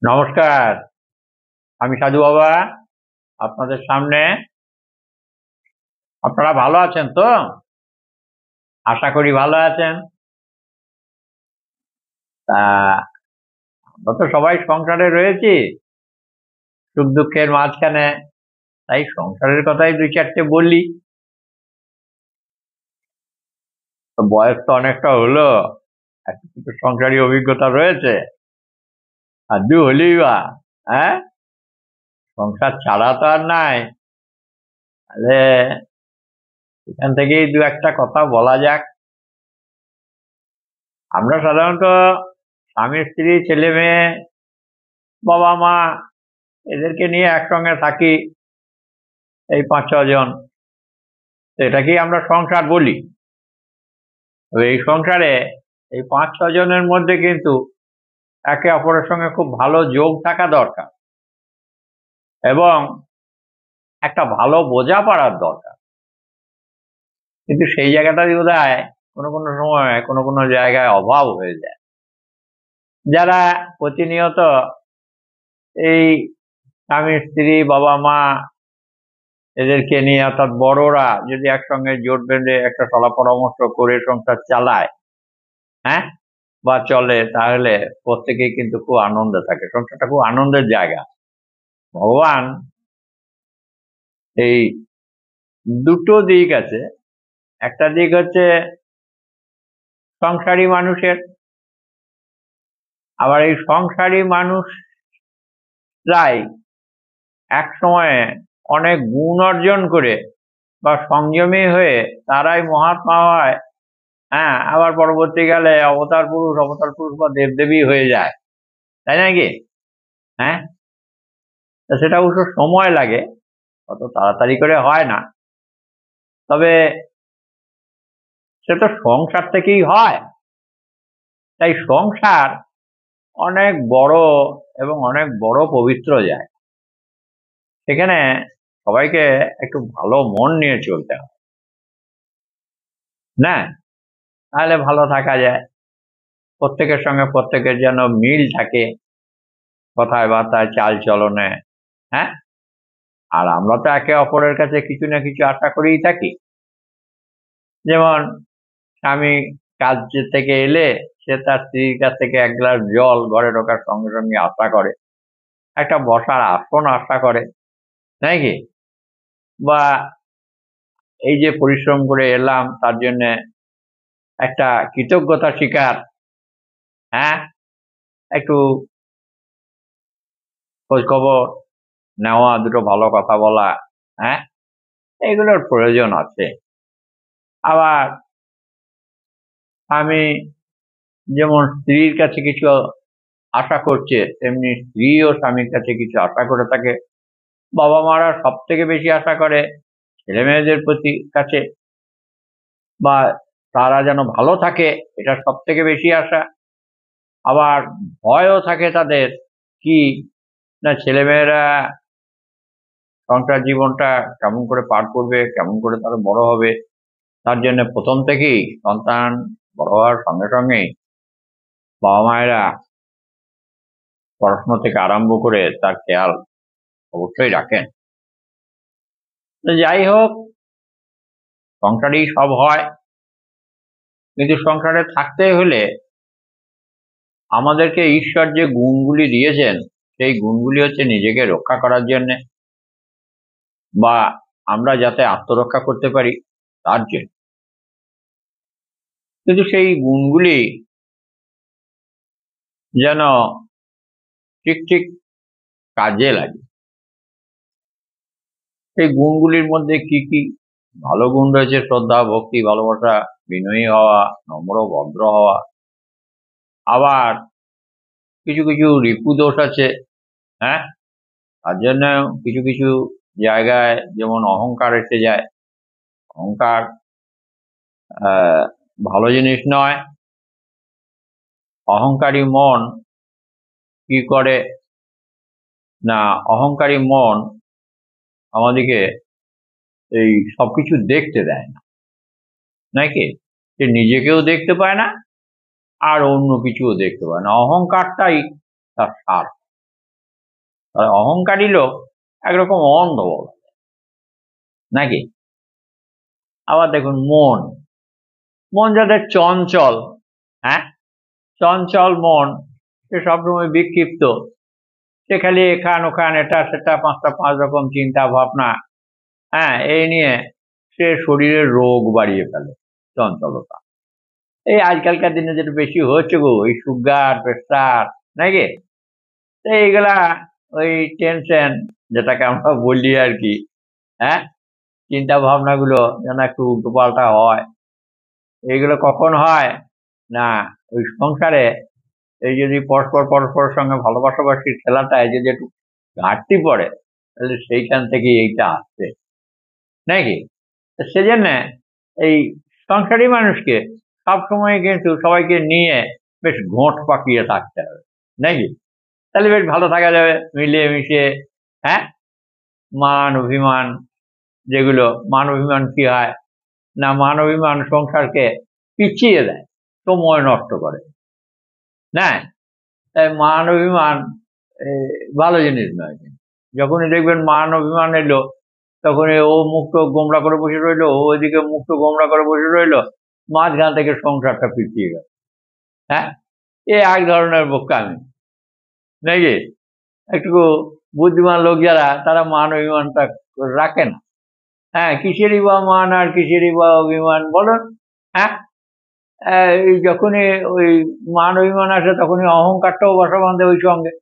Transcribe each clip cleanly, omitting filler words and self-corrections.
নমস্কার। আমি সাধু বাবা আপনাদের সামনে। আপনারা ভালো আছেন তো? আশা করি ভালো আছেন। তা আমরা তো সবাই সংসারে রয়েছি, সুখ দুঃখের মাঝখানে। তাই সংসারের কথাই দুই চারটে বলি। তো বয়স তো অনেকটা হলো, একটু কিছু সংসারী অভিজ্ঞতা রয়েছে। আর দু হলেই বা, হ্যাঁ, সংসার ছাড়া তো আর নাই। তাহলে এখান থেকেই দু একটা কথা বলা যাক। আমরা সাধারণত স্বামী স্ত্রী ছেলে মেয়ে বাবা মা এদেরকে নিয়ে একসঙ্গে থাকি, এই ৫-৬ জন। তো এটাকেই আমরা সংসার বলি। তবে এই সংসারে এই ৫-৬ জনের মধ্যে কিন্তু একে অপরের সঙ্গে খুব ভালো যোগ থাকা দরকার, এবং একটা ভালো বোঝাপড়ার দরকার। কিন্তু সেই জায়গাটাই বোধহয় কোনো কোনো সময় কোনো কোনো জায়গায় অভাব হয়ে যায়। যারা প্রতিনিয়ত এই স্বামী স্ত্রী বাবা মা এদেরকে নিয়ে, অর্থাৎ বড়রা যদি একসঙ্গে জোট বেঁধে একটা সলা পরামর্শ করে সংসার চালায়, হ্যাঁ, বা চলে, তাহলে প্রত্যেকেই কিন্তু খুব আনন্দে থাকে। সংসারটা খুব আনন্দের জায়গা। ভগবান এই দুটো দিক আছে। একটা দিক হচ্ছে সংসারী মানুষের, আবার এই সংসারী মানুষরাই এক সময়ে অনেক গুণ অর্জন করে বা সংযমী হয়ে তারাই মহাত্মা হয়। হ্যাঁ, আবার পরবর্তীকালে অবতার পুরুষ বা দেবদেবী হয়ে যায়, তাই নাকি? হ্যাঁ, তা সেটা অবশ্য সময় লাগে, অত তাড়াতাড়ি করে হয় না। তবে সে তো সংসার থেকেই হয়। তাই সংসার অনেক বড়, এবং অনেক বড় পবিত্র জায়গা। সেখানে সবাইকে একটু ভালো মন নিয়ে চলতে হয়, না? তাহলে ভালো থাকা যায়। প্রত্যেকের সঙ্গে প্রত্যেকের যেন মিল থাকে, কথায় বার্তায় চাল চলনে। হ্যাঁ, আর আমরা তো একে অপরের কাছে কিছু না কিছু আশা করেই থাকি। যেমন স্বামী কাজ থেকে এলে সে তার স্ত্রীর কাছ থেকে এক গ্লাস জল ঘরে ঢোকার সঙ্গে সঙ্গে আশা করে, একটা বসার আসন আশা করে, নাকি? বা এই যে পরিশ্রম করে এলাম তার জন্য একটা কৃতজ্ঞতা স্বীকার, হ্যাঁ, একটু খোঁজ খবর নেওয়া, দুটো ভালো কথা বলা, হ্যাঁ, এগুলোর প্রয়োজন আছে। আবার আমি যেমন স্ত্রীর কাছে কিছু আশা করছে, তেমনি স্ত্রীও স্বামীর কাছে কিছু আশা করে থাকে। বাবা মারা সব থেকে বেশি আশা করে ছেলে মেয়েদের প্রতি কাছে, বা তারা যেন ভালো থাকে, এটা সব থেকে বেশি আশা। আবার ভয়ও থাকে তাদের, কি না, ছেলেমেয়েরা সংসার জীবনটা কেমন করে পার করবে, কেমন করে তারা বড় হবে। তার জন্য প্রথম থেকেই সন্তান বড় হওয়ার সঙ্গে সঙ্গেই বাবা মায়েরা পড়াশোনা থেকে আরম্ভ করে তার খেয়াল অবশ্যই রাখেন। তো যাই হোক, সংসারেই সব হয়। কিন্তু সংসারে থাকতে হলে আমাদেরকে ঈশ্বর যে গুণগুলি দিয়েছেন, সেই গুণগুলি হচ্ছে নিজেকে রক্ষা করার জন্যে, বা আমরা যাতে আত্মরক্ষা করতে পারি তার জন্য। কিন্তু সেই গুণগুলি যেন ঠিক ঠিক কাজে লাগে। সেই গুণগুলির মধ্যে কি কি? ভালো গুণ রয়েছে শ্রদ্ধা, ভক্তি, ভালোবাসা, বিনয়ী হওয়া, নম্র ভদ্র হওয়া। আবার কিছু কিছু রিপু দোষ আছে, হ্যাঁ, তার জন্য কিছু কিছু জায়গায় যেমন অহংকার এসে যায়। অহংকার ভালো জিনিস নয়। অহংকারী মন কি করে না, অহংকারী মন আমাদেরকে এই সবকিছু দেখতে দেয় না, নাকি? সে নিজেকেও দেখতে পায় না, আর অন্য কিছুও দেখতে পায় না। অহংকারটাই তার সার। অহংকারী লোক একরকম অন্ধ বলা যায়, নাকি? আবার দেখুন মন, মন যাদের চঞ্চল, হ্যাঁ, চঞ্চল মন, সে সবসময় বিক্ষিপ্ত, সে খালি এখান ওখান এটা সেটা পাঁচ রকম চিন্তা ভাবনা, হ্যাঁ, এই নিয়ে সে শরীরের রোগ বাড়িয়ে ফেলে, চঞ্চলতা। এই আজকালকার দিনে যেটা বেশি হচ্ছে গো, এই সুগার প্রেসার, নাকি? তো এইগুলা ওই টেনশন, যেটাকে আমরা বলি আর কি, হ্যাঁ, চিন্তা ভাবনা গুলো যেন একটু উল্টো পাল্টা হয়। এইগুলো কখন হয় না, ওই সংসারে এই যদি পরস্পর পরস্পরের সঙ্গে ভালোবাসাবাসির খেলাটায় যদি একটু ঘাটতি পড়ে, তাহলে সেইখান থেকে এইটা আসছে, নাকি? তো সেজন্য এই সংসারী মানুষকে সবসময় কিন্তু সবাইকে নিয়ে বেশ ঘোঁট পাকিয়ে থাকতে হবে, নাকি? তাহলে বেশ ভালো থাকা যাবে মিলিয়ে মিশিয়ে। হ্যাঁ, মান অভিমান, যেগুলো মান অভিমান কি হয় না, মান অভিমান সংসারকে পিছিয়ে দেয়, সময় নষ্ট করে, না? তাই মান অভিমান ভালো জিনিস নয়। যখনই দেখবেন মান অভিমান এলো, তখনই ও মুখটো গোমড়া করে বসে রইলো, ও ওইদিকে মুখটো গোমড়া করে বসে রইলো, মাঝখান থেকে সংসারটা পিছিয়ে গেল। হ্যাঁ, এ এক ধরনের বোকামি, নাকি? একটু বুদ্ধিমান লোক যারা, তারা মান অভিমানটা রাখে না। হ্যাঁ, কিসেরই বা মান আর কিসেরই বা অভিমান বলুন? হ্যাঁ, এই যখনই ওই মান অভিমান আসে, তখনই অহংকারটাও বসা বাঁধে ওই সঙ্গে।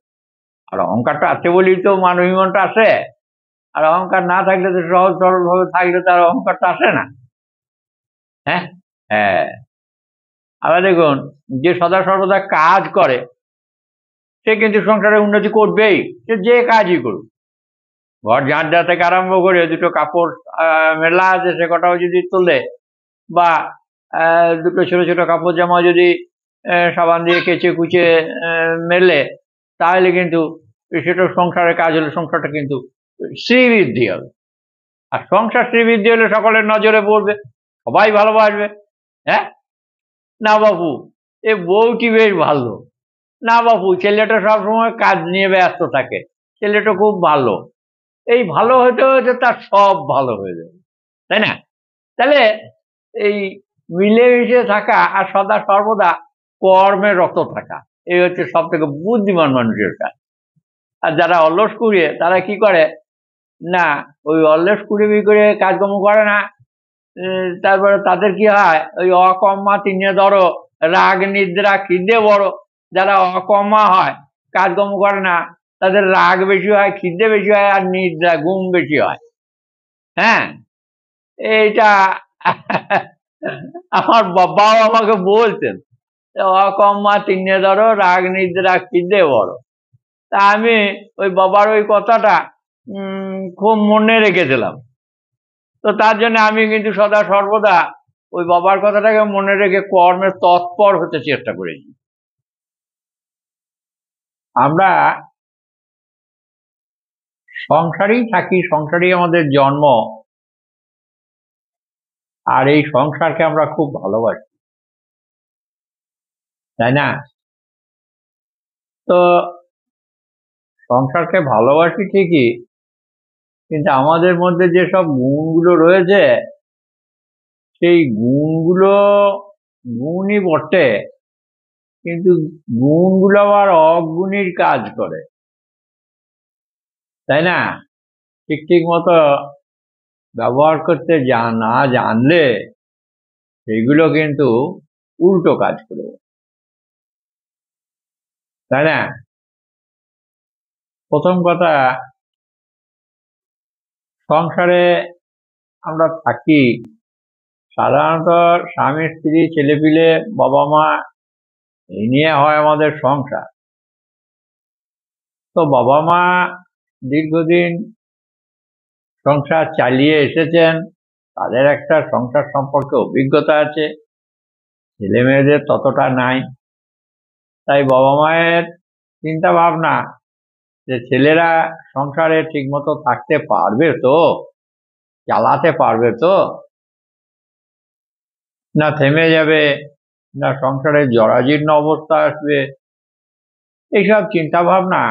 আর অহংকারটা আছে বলেই তো মান অভিমানটা আসে। আর অহংকার না থাকলে তো সহজ সরল ভাবে থাকলে তার অহংকারটা আসে না। হ্যাঁ, হ্যাঁ। আবার দেখুন, যে সদা সর্বদা কাজ করে, সে কিন্তু সংসারে উন্নতি করবেই, সে যে কাজই করুক। ঘর ঝাঁট দেওয়া থেকে আরম্ভ করে দুটো কাপড় মেলা আছে সে কটাও যদি তোলে, বা দুটো ছোট ছোট কাপড় জামা যদি সাবান দিয়ে কেচে কুচে মেলে, তাহলে কিন্তু সেটা সংসারের কাজ হলে সংসারটা কিন্তু শ্রীবৃদ্ধি হবে। আর সংসার শ্রীবৃদ্ধি হলে সকলের নজরে পড়বে, সবাই ভালোবাসবে। হ্যাঁ, না বাবু এ বউটি বেশ ভালো, না বাবু ছেলেটা সবসময় কাজ নিয়ে ব্যস্ত থাকে, ছেলেটা খুব ভালো, এই ভালো হতে হতে তার সব ভালো হয়ে যাবে, তাই না? তাহলে এই মিলেমিশে থাকা আর সদা সর্বদা কর্মে রত থাকা, এই হচ্ছে সব থেকে বুদ্ধিমান মানুষের কাজ। আর যারা অলস কুড়িয়ে, তারা কি করে না, ওই অলস কুড়ি করে কাজকর্ম করে না। তারপরে তাদের কি হয়, ওই অকম্মা তিনে ধরো, রাগ নিদ্রা খিদে বড়। যারা অকম্মা হয়, কাজকর্ম করে না, তাদের রাগ বেশি হয়, খিদে বেশি হয়, আর নিদ্রা ঘুম বেশি হয়। হ্যাঁ, এইটা আমার বাবাও আমাকে বলতেন, অকম্মা তিনে ধরো, রাগ নিদ্রা খিদে বড়। তা আমি ওই বাবার ওই কথাটা খুব মনে রেখেছিলাম। তো তার জন্য আমি কিন্তু সদা সর্বদা ওই বাবার কথাটাকে মনে রেখে কর্মে তৎপর হতে চেষ্টা করেছি। আমরা সংসারেই থাকি, সংসারেই আমাদের জন্ম, আর এই সংসারকে আমরা খুব ভালোবাসি, তাই না? তো সংসারকে ভালোবাসি ঠিকই, কিন্তু আমাদের মধ্যে যেসব গুণগুলো রয়েছে, সেই গুণগুলো গুণই বটে, কিন্তু গুণগুলো আবার অগুণীর কাজ করে, তাই না? ঠিক ঠিক মতো ব্যবহার করতে না জানলে সেগুলো কিন্তু উল্টো কাজ করবে, তাই না? প্রথম কথা, সংসারে আমরা থাকি সাধারণত স্বামী স্ত্রী ছেলেপিলে বাবা মা, এই নিয়ে হয় আমাদের সংসার। তো বাবা মা দীর্ঘদিন সংসার চালিয়ে এসেছেন, তাদের একটা সংসার সম্পর্কে অভিজ্ঞতা আছে, ছেলে মেয়েদের ততটা নাই। তাই বাবা মায়ের চিন্তা ভাবনা যে ছেলেরা সংসারে ঠিকমতো থাকতে পারবে তো, চালাতে পারবে তো, না থেমে যাবে, না সংসারে জরাজীর্ণ অবস্থা আসবে, এইসব চিন্তা ভাবনা